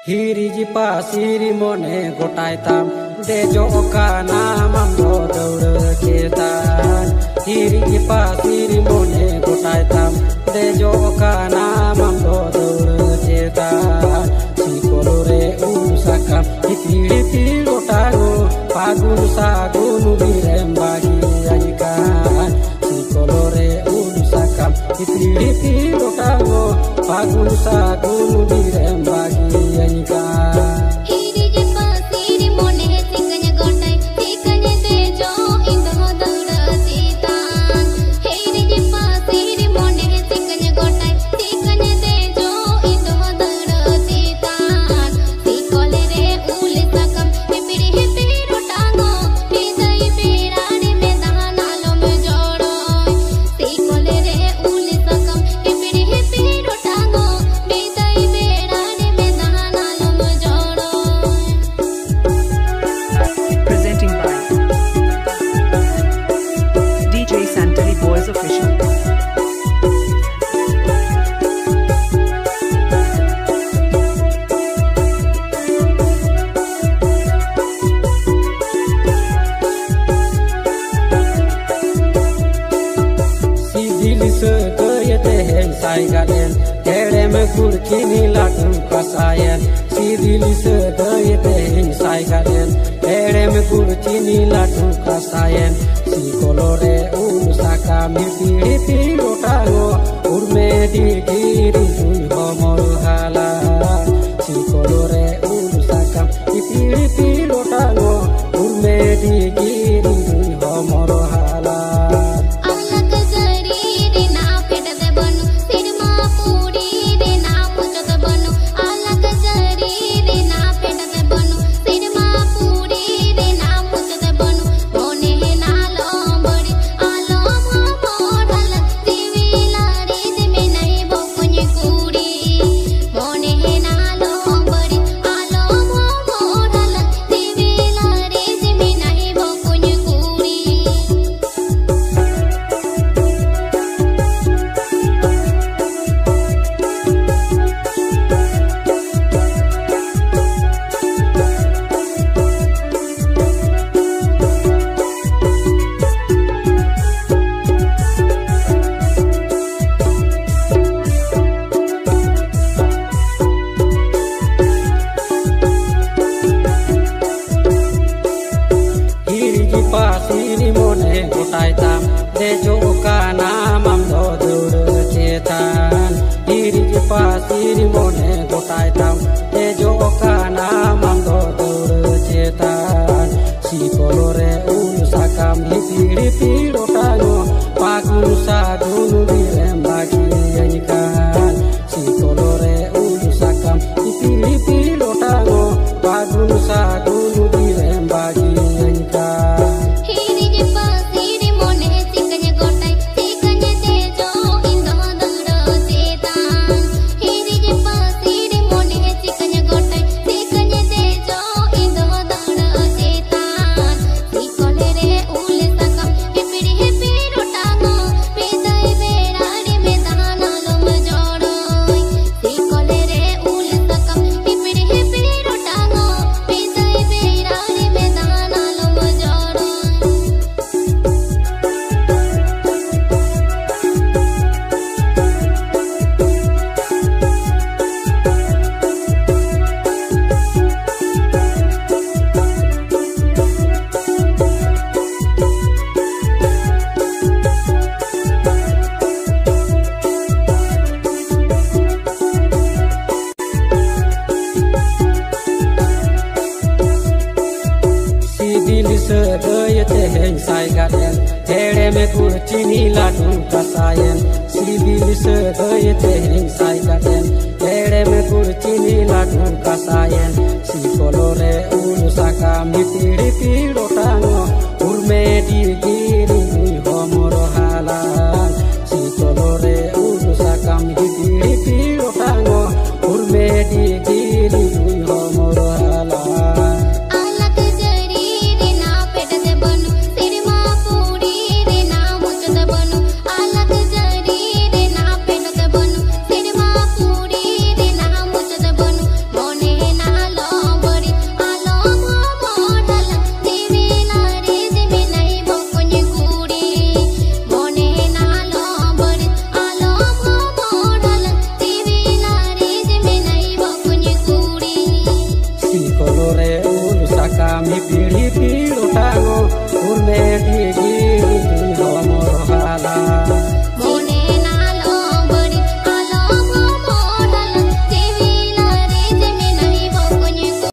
Hiriji pasiri mone gotai tam dejo kana mamdo daura ketan. Hiriji pasiri mone gotai tam dejo kana mamdo daura ketan. Sikolore usakam hipiri lotago pagun sagun birem bagi ajikan. Sikolore usakam hipiri lotago pagun sagun birem bagi ajikan. Sai gaden tere me kurkini latu kasayan sidili sedaya teh sai gaden tere me kurkini latu kasayan si kolore usaka mi piri lotago urme di giri homor hala si kolore usaka mi piri lotago urme di giri homor hala. Pasiri mone gotai tam dejo kana mamdo daura ketan. Hiriji pasiri mone gotai tam dejo kana mamdo daura ketan. Si kolore usakam hipiri lotago pagun sagun birem bagi ajikan. Si kolore usakam hipiri lotago pagun sagun birem bagi ajikan. Sedaya teh sai gaden tere me kurcini latu kasayan sibil sedaya teh sai gaden tere me kurcini latu kasayan si kolore usaka mi piri lotango urme di